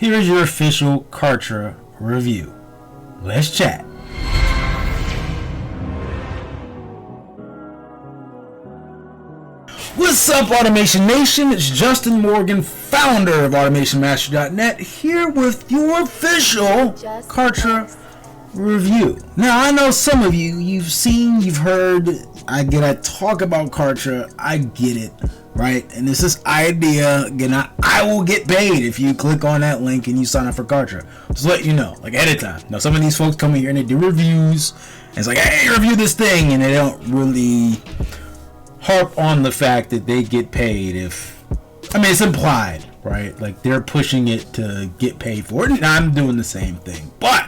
here is your official Kartra review. Let's chat. What's up, Automation Nation? It's Justin Morgan, founder of AutomationMaster.net, here with your official Kartra review. Now, I know some of you, you've heard, I talk about Kartra, I get it, right? And it's this idea, again, I will get paid if you click on that link and you sign up for Kartra. Just let you know, like ahead of time. Now, some of these folks come in here and they do reviews, and it's like, hey, review this thing, and they don't really harp on the fact that they get paid it's implied, right? Like they're pushing it to get paid for it, and I'm doing the same thing. But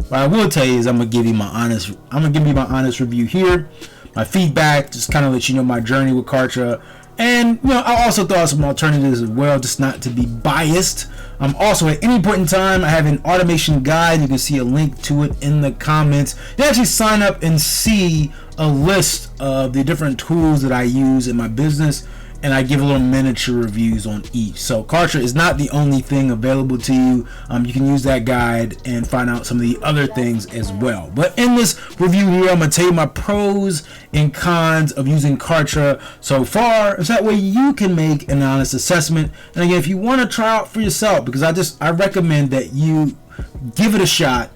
what I will tell you is I'm gonna give you my honest review here, my feedback, just kind of let you know my journey with Kartra. And I'll also throw out some alternatives as well, just not to be biased. Also, at any point in time, I have an automation guide. You can see a link to it in the comments. You actually sign up and see a list of the different tools that I use in my business, and I give a little miniature reviews on each. So Kartra is not the only thing available to you. You can use that guide and find out some of the other things as well. But in this review here, I'm going to tell you my pros and cons of using Kartra so far, so that way you can make an honest assessment. And again, if you want to try out for yourself, because I recommend that you give it a shot,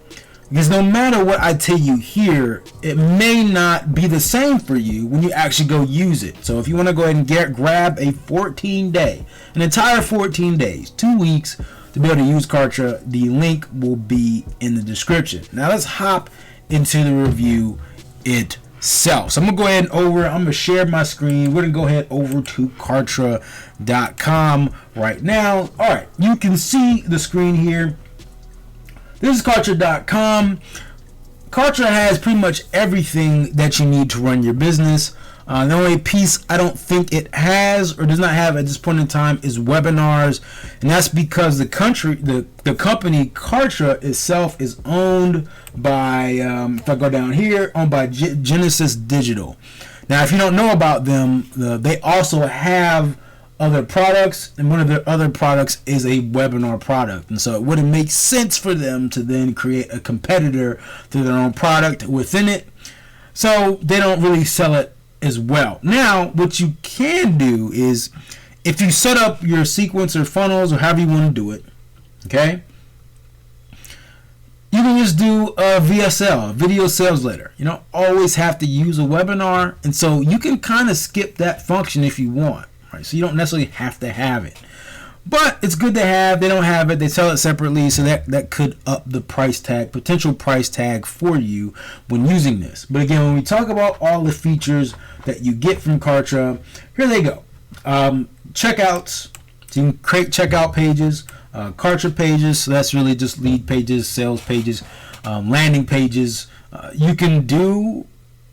because no matter what I tell you here, it may not be the same for you when you actually go use it. So if you want to go ahead and grab a 14-day, an entire 14 days, 2 weeks to be able to use Kartra, the link will be in the description. Now let's hop into the review itself. So I'm going to go ahead and I'm going to share my screen. We're going to go ahead over to Kartra.com right now. All right, you can see the screen here. This is Kartra.com. Kartra has pretty much everything that you need to run your business. The only piece I don't think it has or does not have at this point in time is webinars, and that's because the company Kartra itself is owned by, if I go down here, owned by Genesis Digital. Now, if you don't know about them, they also have other products, and one of their other products is a webinar product, and so it wouldn't make sense for them to then create a competitor to their own product within it, so they don't really sell it as well. Now, what you can do is, if you set up your sequencer funnels or however you want to do it, okay, you can just do a VSL, a video sales letter. You don't always have to use a webinar, and so you can kind of skip that function if you want. So you don't necessarily have to have it, but it's good to have. They don't have it, they sell it separately, so that could up the price tag, potential price tag for you when using this. But again, when we talk about all the features that you get from Kartra, here they go. Checkouts, so you can create checkout pages, Kartra pages, so that's really just lead pages, sales pages, landing pages. You can do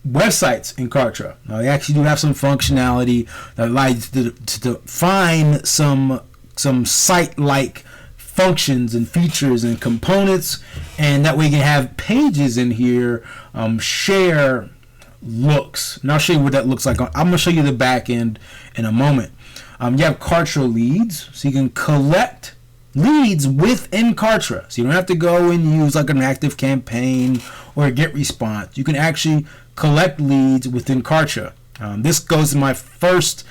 websites in Kartra. Now, they actually do have some functionality that allows you to find some site-like functions and features and components, and that way you can have pages in here, share looks. And I'll show you what that looks like. I'm going to show you the back end in a moment. You have Kartra leads, so you can collect leads within Kartra. So you don't have to go and use like an active campaign or a get response. You can actually collect leads within Kartra. This goes to my first,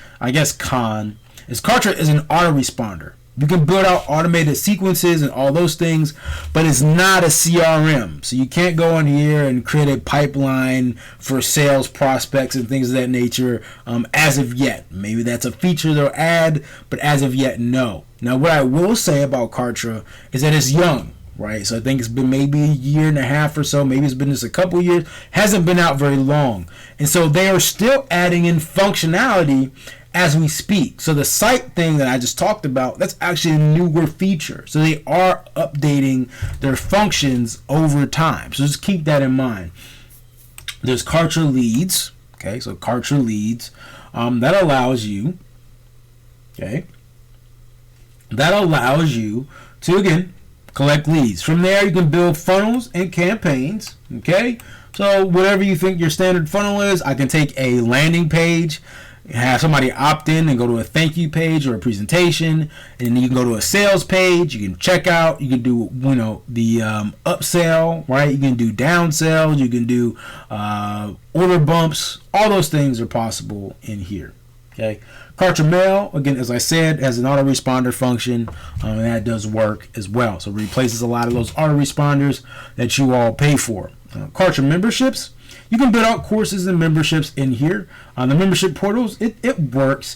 con, is Kartra is an autoresponder. You can build out automated sequences and all those things, but it's not a CRM. So you can't go in here and create a pipeline for sales prospects and things of that nature as of yet. Maybe that's a feature they'll add, but as of yet, no. Now, what I will say about Kartra is that it's young, right? So I think it's been maybe a year and a half or so. Maybe it's been just a couple years. Hasn't been out very long. And so they are still adding in functionality as we speak. So the site thing that I just talked about, that's actually a newer feature. So they are updating their functions over time. So just keep that in mind. There's Kartra leads. Okay, so Kartra leads. That allows you, to, again, collect leads. From there, you can build funnels and campaigns. Okay, so whatever you think your standard funnel is, I can take a landing page have somebody opt in and go to a thank you page or a presentation, and then you can go to a sales page. You can check out. You can do the upsell, right? You can do downsell. You can do order bumps. All those things are possible in here. Okay. Kartra Mail, again, as I said, has an autoresponder function, and that does work as well. So it replaces a lot of those autoresponders that you all pay for. Kartra Memberships, you can build out courses and memberships in here. On the membership portals, it works.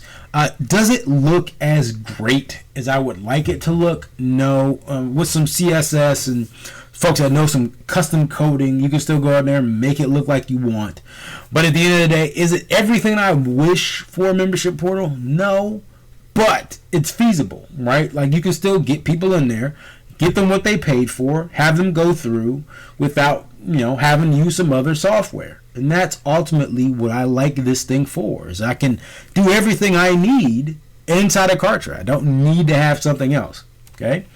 Does it look as great as I would like it to look? No. With some CSS and folks that know some custom coding, you can still go out there and make it look like you want. But at the end of the day, is it everything I wish for a membership portal? No. But it's feasible, right? Like, you can still get people in there, get them what they paid for, have them go through without, having to use some other software. And that's ultimately what I like this thing for, is I can do everything I need inside of Kartra. I don't need to have something else, okay?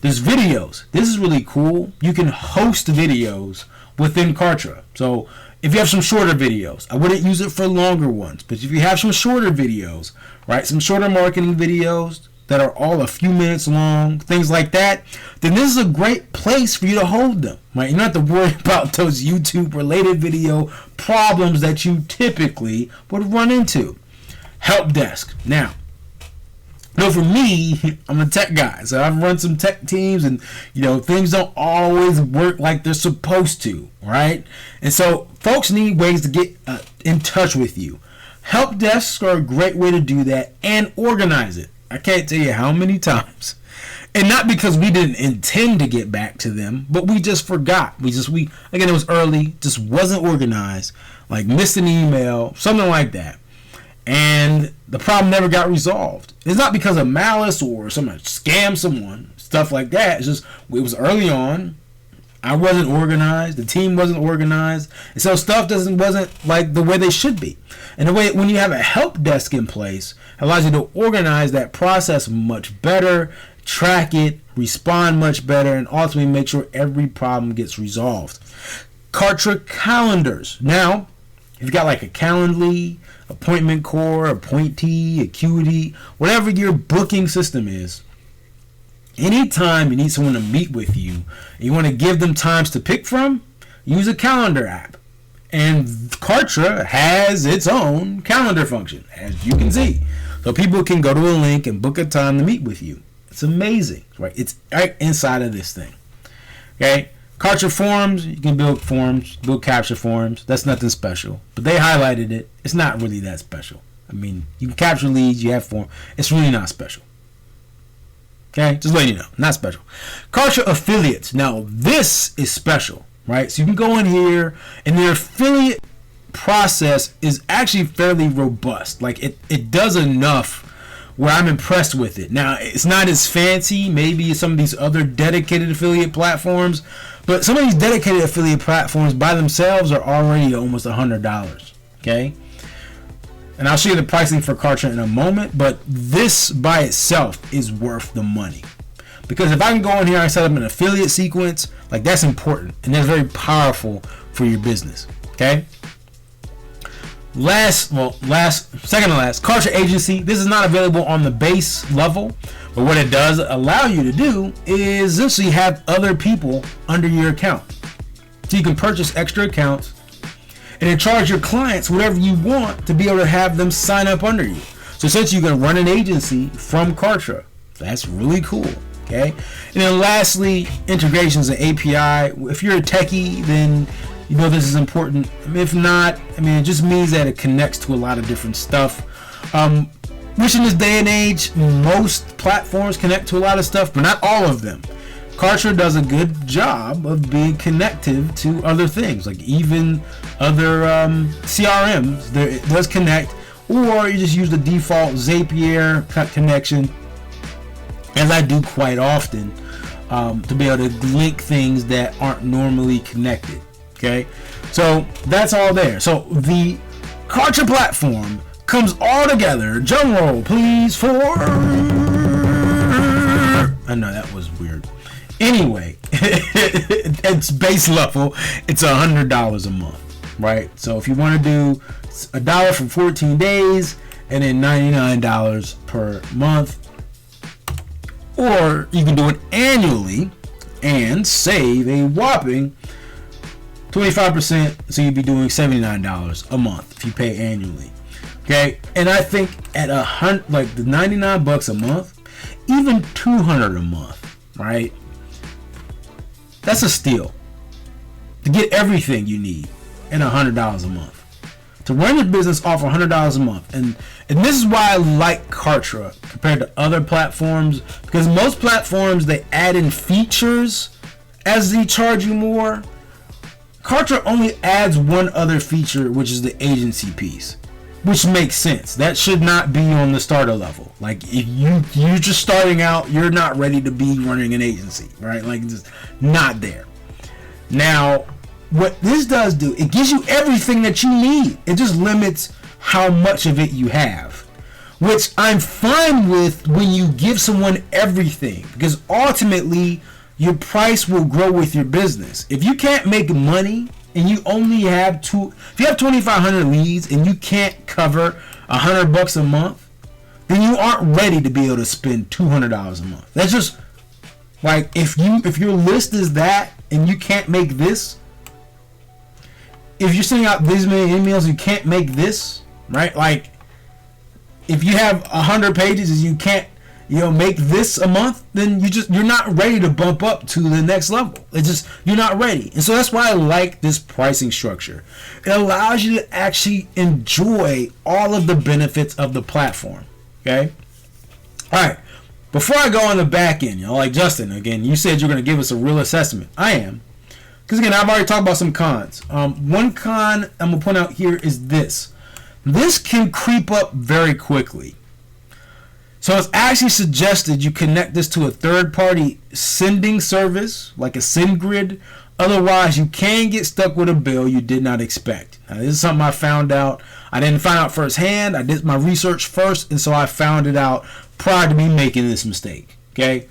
There's videos. This is really cool. You can host videos within Kartra. So if you have some shorter videos, I wouldn't use it for longer ones, but if you have some shorter videos, right, some shorter marketing videos that are all a few minutes long, things like that, then this is a great place for you to hold them, right? You don't have to worry about those YouTube related video problems that you typically would run into. Help desk. Now, for me, I'm a tech guy, so I've run some tech teams, and things don't always work like they're supposed to, right? And so folks need ways to get in touch with you. Help desks are a great way to do that and organize it. I can't tell you how many times, and not because we didn't intend to get back to them, but we just forgot. Again, it was early, just wasn't organized, like missed an email, something like that. And the problem never got resolved. It's not because of malice or someone scammed someone, stuff like that. It's just, it was early on. I wasn't organized. The team wasn't organized. And so stuff wasn't like the way they should be. And the way, when you have a help desk in place, it allows you to organize that process much better, track it, respond much better, and ultimately make sure every problem gets resolved. Kartra calendars. Now, if you've got like a Calendly, Appointment Core, Appointee, Acuity, whatever your booking system is, anytime you need someone to meet with you, and you want to give them times to pick from, use a calendar app. And Kartra has its own calendar function, as you can see. So people can go to a link and book a time to meet with you. It's amazing, right? It's right inside of this thing. Okay? Kartra forms, you can build forms, build capture forms. That's nothing special. But they highlighted it. It's not really that special. I mean, you can capture leads, you have form. It's really not special. Okay? Just letting you know. Not special. Kartra affiliates. Now, this is special, right? So you can go in here, and their affiliate process is actually fairly robust. Like, it does enough where I'm impressed with it. Now, it's not as fancy, maybe some of these other dedicated affiliate platforms, but some of these dedicated affiliate platforms by themselves are already almost $100, okay? And I'll show you the pricing for Kartra in a moment, but this by itself is worth the money. Because if I can go in here and set up an affiliate sequence, like, that's important, and that's very powerful for your business, okay? Second to last, Kartra Agency. This is not available on the base level, but what it does allow you to do is essentially have other people under your account. So you can purchase extra accounts and then charge your clients whatever you want to be able to have them sign up under you. So essentially you can run an agency from Kartra. That's really cool. Okay. And then lastly, integrations and API. If you're a techie, then you know this is important. If not, it just means that it connects to a lot of different stuff. Which in this day and age, most platforms connect to a lot of stuff, but not all of them. Kartra does a good job of being connective to other things, like even other CRMs. It does connect, or you just use the default Zapier connection, as I do quite often, to be able to link things that aren't normally connected. Okay, so that's all there. So the Kartra platform comes all together. Drum roll, please, for... I know that was weird. Anyway, it's base level. It's $100 a month, right? So if you want to do $1 for 14 days, and then $99 per month. Or you can do it annually and save a whopping 25%, so you'd be doing $79 a month if you pay annually. Okay, and I think at like the $99 a month, even $200 a month, right? That's a steal to get everything you need and $100 a month. To run your business off $100 a month, and this is why I like Kartra compared to other platforms, because most platforms, they add in features as they charge you more. Kartra only adds one other feature, which is the agency piece, which makes sense. That should not be on the starter level. Like, if you're just starting out, you're not ready to be running an agency, right? Like, it's just not there. Now, what this does do, it gives you everything that you need. It just limits how much of it you have, which I'm fine with when you give someone everything, because ultimately your price will grow with your business. If you can't make money and you only have if you have 2,500 leads and you can't cover $100 a month, then you aren't ready to be able to spend $200 a month. That's just like, if your list is that and you can't make this, if you're sending out these many emails, you can't make this, right? Like, if you have 100 pages and you can't, make this a month, then you're not ready to bump up to the next level. It's just, you're not ready. And so that's why I like this pricing structure. It allows you to actually enjoy all of the benefits of the platform. Okay? All right. Before I go on the back end, like Justin, again, you said you're going to give us a real assessment. I am. Because again, I've already talked about some cons. One con I'm going to point out here is this. This can creep up very quickly. So it's actually suggested you connect this to a third-party sending service, like a SendGrid. Otherwise, you can get stuck with a bill you did not expect. Now, this is something I found out. I didn't find out firsthand. I did my research first, and so I found it out prior to me making this mistake. Okay?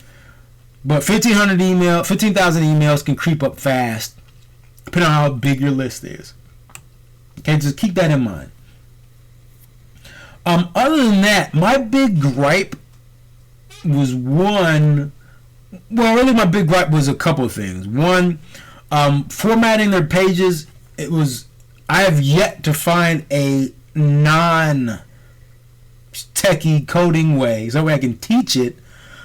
But 15,000 emails can creep up fast, depending on how big your list is. Okay, just keep that in mind. Other than that, my big gripe was my big gripe was a couple of things. One, formatting their pages. I have yet to find a non-techie coding way, so that way I can teach it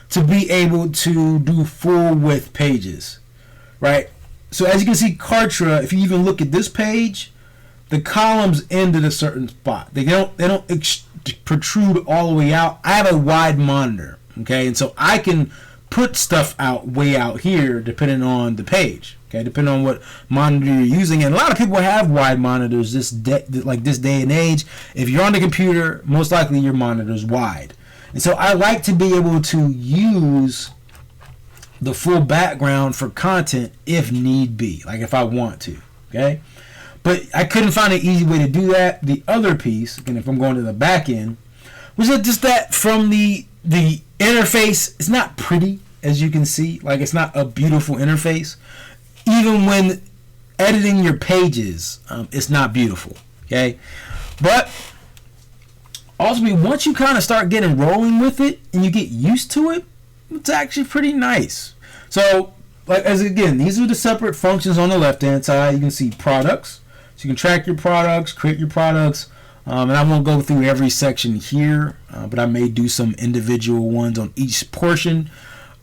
to be able to do full width pages, right? So as you can see, Kartra, if you even look at this page, the columns end at a certain spot. They don't protrude all the way out. I have a wide monitor, okay, and so I can put stuff way out here depending on the page, okay, depending on what monitor you're using. And a lot of people have wide monitors this day and age. If you're on the computer, most likely your monitor's wide. And so I like to be able to use the full background for content if need be, like if I want to, okay? But I couldn't find an easy way to do that. The other piece, again, if I'm going to the back end, was just that from the interface, it's not pretty, as you can see. Like, it's not a beautiful interface. Even when editing your pages, it's not beautiful, okay? But ultimately, once you kind of start getting rolling with it and you get used to it, it's actually pretty nice. So, these are the separate functions on the left-hand side. You can see products. So you can track your products, create your products, and I won't go through every section here, but I may do some individual ones on each portion.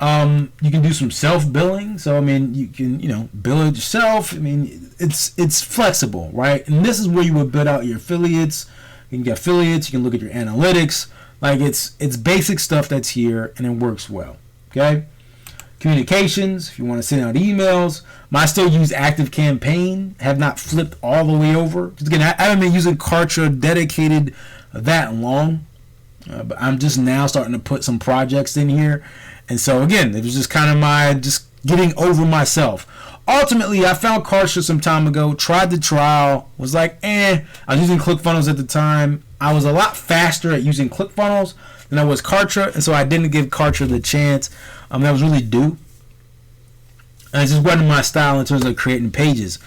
You can do some self-billing, so I mean, you can bill it yourself. I mean, it's flexible, right? And this is where you would build out your affiliates. You can get affiliates. You can look at your analytics. Like, it's basic stuff that's here, and it works well. Okay. Communications, if you want to send out emails. I still use ActiveCampaign. Have not flipped all the way over. Because again, I haven't been using Kartra dedicated that long. But I'm just now starting to put some projects in here. And so again, it was just kind of just getting over myself. Ultimately, I found Kartra some time ago, tried the trial, was like, I was using ClickFunnels at the time. I was a lot faster at using ClickFunnels than I was Kartra, and so I didn't give Kartra the chance that was really due. And it just wasn't my style in terms of creating pages.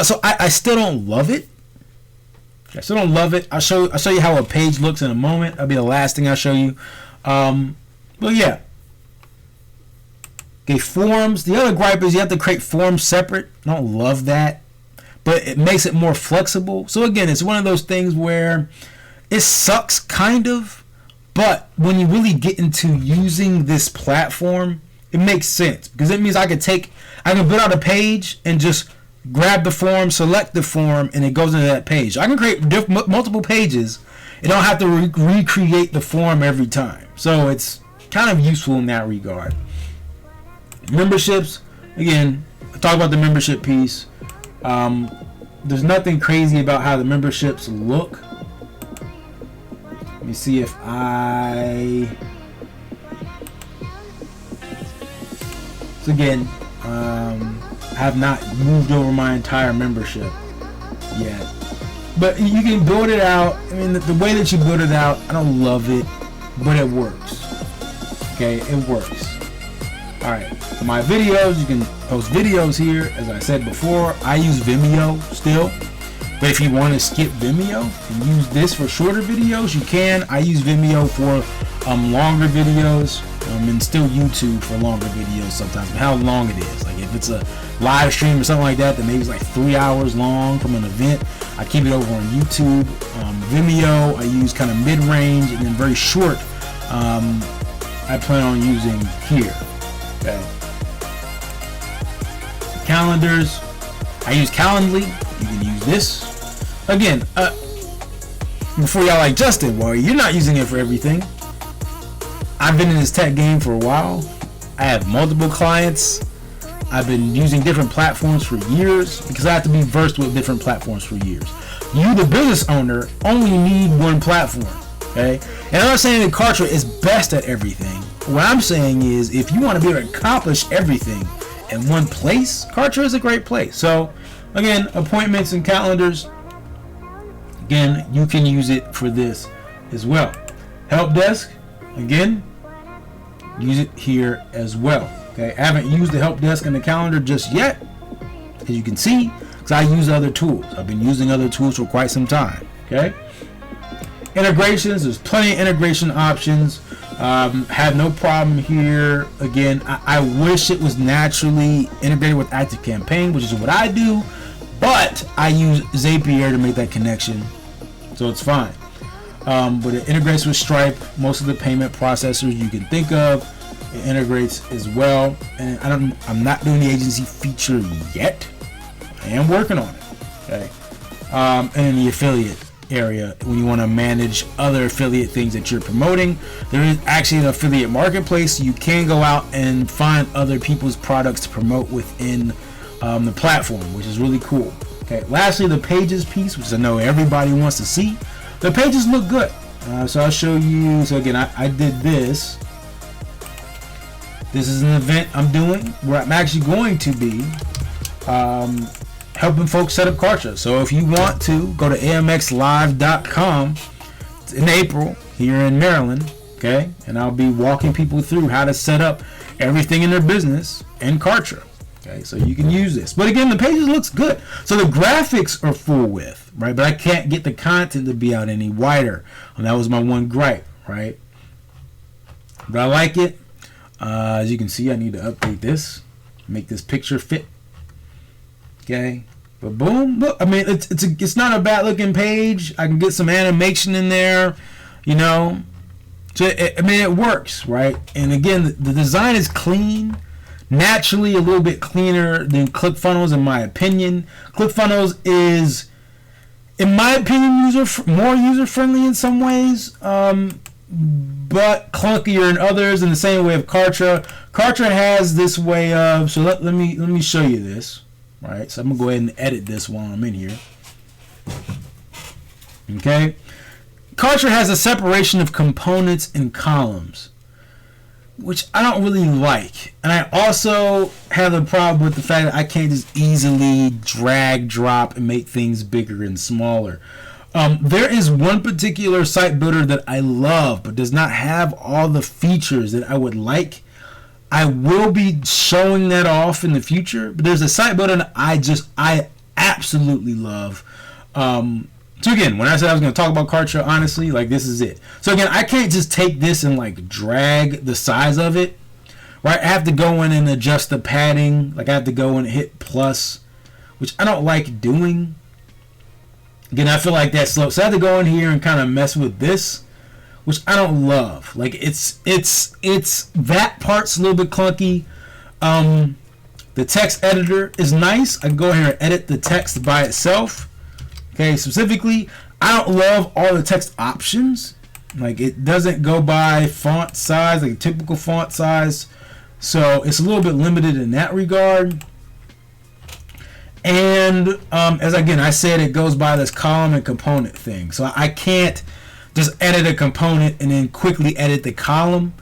So I still don't love it. I still don't love it. I'll show you how a page looks in a moment. That'll be the last thing I'll show you. But yeah. Okay, forms. The other gripe is you have to create forms separate. I don't love that, but it makes it more flexible. So again, it's one of those things where it sucks kind of, but when you really get into using this platform, it makes sense, because it means I can build out a page and just grab the form, select the form, and it goes into that page. I can create multiple pages and don't have to recreate the form every time. So it's kind of useful in that regard. Memberships, again, I talk about the membership piece. There's nothing crazy about how the memberships look. Let me see if so again, I have not moved over my entire membership yet, but you can build it out. I mean, the way that you build it out, I don't love it, but it works. Okay, it works. All right, my videos, you can post videos here. As I said before, I use Vimeo still, but if you want to skip Vimeo and use this for shorter videos, you can. I use Vimeo for longer videos, and still YouTube for longer videos sometimes, but how long it is. Like if it's a live stream or something like that maybe it's like 3 hours long from an event, I keep it over on YouTube. Vimeo I use kind of mid-range, and then very short I plan on using here. Okay. Calendars, I use Calendly. You can use this. Again, before y'all like, Justin, well, you're not using it for everything. I've been in this tech game for a while. I have multiple clients. I've been using different platforms for years because I have to be versed with different platforms for years. You, the business owner, only need one platform. Okay? And I'm not saying that Kartra is best at everything. What I'm saying is, if you want to be able to accomplish everything in one place, Kartra is a great place. So, again, appointments and calendars, again, you can use it for this as well. Help desk, again, use it here as well. Okay, I haven't used the help desk and the calendar just yet, as you can see, because I use other tools. I've been using other tools for quite some time. Okay, integrations, there's plenty of integration options. Have no problem here. Again, I wish it was naturally integrated with ActiveCampaign, which is what I do, but I use Zapier to make that connection, so it's fine. But it integrates with Stripe, most of the payment processors you can think of. It integrates as well, and I'm not doing the agency feature yet. I am working on it. Okay, and in the affiliate area, when you want to manage other affiliate things that you're promoting, there is actually an affiliate marketplace. So you can go out and find other people's products to promote within the platform, which is really cool. Okay, lastly, the pages piece, which I know everybody wants to see. The pages look good, so I'll show you. So again, I did this. This is an event I'm doing where I'm actually going to be helping folks set up Kartra. So if you want to, go to amxlive.com in April here in Maryland, okay? And I'll be walking people through how to set up everything in their business in Kartra. Okay, so you can use this. But again, the pages looks good. So the graphics are full width, right? But I can't get the content to be out any wider. And that was my one gripe, right? But I like it. As you can see, I need to update this, make this picture fit. Okay, but boom, look. I mean, it's not a bad looking page. I can get some animation in there, you know. So it works, right? And again, the design is clean, naturally a little bit cleaner than ClickFunnels, in my opinion. ClickFunnels is, in my opinion, more user friendly in some ways, but clunkier in others. In the same way of Kartra. Kartra has this way of, so let me show you this. Right, so I'm gonna go ahead and edit this while I'm in here. Okay, Kartra has a separation of components and columns, which I don't really like, and I also have a problem with the fact that I can't just easily drag, drop, and make things bigger and smaller. There is one particular site builder that I love, but does not have all the features that I would like. I will be showing that off in the future, but there's a site builder that I absolutely love. So again, when I said I was going to talk about Kartra, honestly, like this is it. So again, I can't just take this and like drag the size of it, right? I have to go in and adjust the padding. Like I have to go and hit plus, which I don't like doing. Again, I feel like that's slow. So I have to go in here and kind of mess with this, which I don't love. Like it's that part's a little bit clunky. The text editor is nice. I can go here and edit the text by itself. Okay, specifically, I don't love all the text options. Like it doesn't go by font size, like a typical font size. So it's a little bit limited in that regard. And as again I said, it goes by this column and component thing. So I can't just edit a component and then quickly edit the column.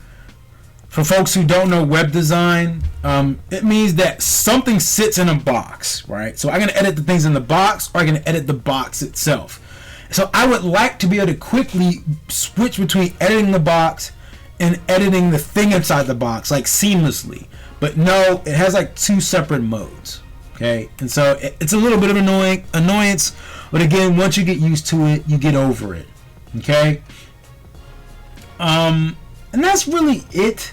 For folks who don't know web design, it means that something sits in a box, right? So I'm going to edit the things in the box, or I'm going to edit the box itself. So I would like to be able to quickly switch between editing the box and editing the thing inside the box, like seamlessly. But no, it has like two separate modes, okay? And so it's a little bit of annoyance, but again, once you get used to it, you get over it, okay? And that's really it.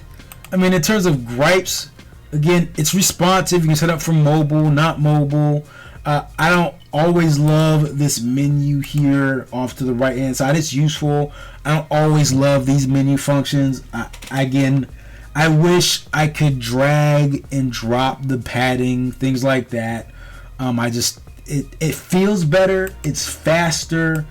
I mean, in terms of gripes, again, it's responsive. You can set up for mobile, not mobile. I don't always love this menu here off to the right hand side. It's useful. I don't always love these menu functions. I wish I could drag and drop the padding, things like that. It feels better. It's faster.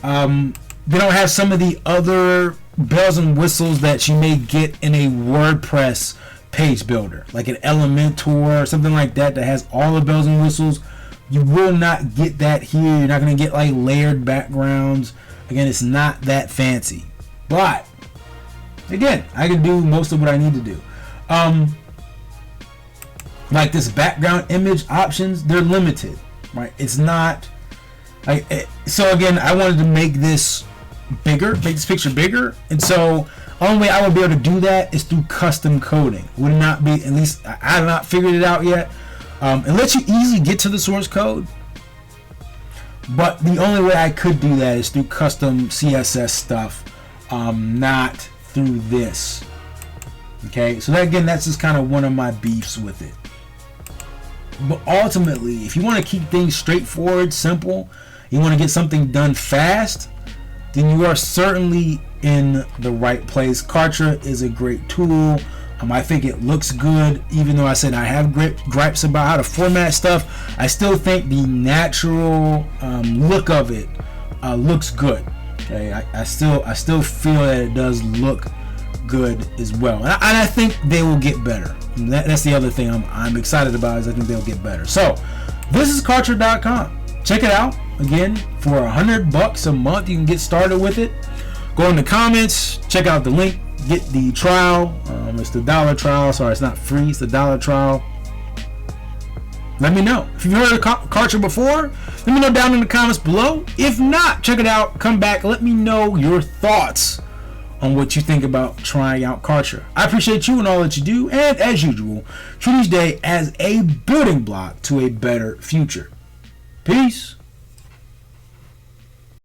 They don't have some of the other bells and whistles that you may get in a WordPress page builder, like an Elementor or something like that has all the bells and whistles. You will not get that here. You're not going to get like layered backgrounds. Again, it's not that fancy, but again, I can do most of what I need to do. Like this background image options, they're limited, right? It's not like so. Again, I wanted to make this bigger, make this picture bigger, and so only way I would be able to do that is through custom coding. Would not be, at least I have not figured it out yet. It lets you easily get to the source code, but the only way I could do that is through custom CSS stuff, not through this. Okay, so that, again, that's just kind of one of my beefs with it. But ultimately, if you want to keep things straightforward, simple, you want to get something done fast, then you are certainly in the right place. Kartra is a great tool. I think it looks good, even though I said I have gripes about how to format stuff. I still think the natural look of it looks good. Okay, I still feel that it does look good as well, and I think they will get better. That's the other thing I'm excited about, is I think they'll get better. So this is Kartra.com. Check it out. Again, for $100 a month, you can get started with it. Go in the comments, check out the link, get the trial. It's the $1 trial. Sorry, it's not free. It's the $1 trial. Let me know if you've heard of Kartra before. Let me know down in the comments below. If not, check it out. Come back. Let me know your thoughts on what you think about trying out Kartra. I appreciate you and all that you do, and as usual, treat each day as a building block to a better future. Peace.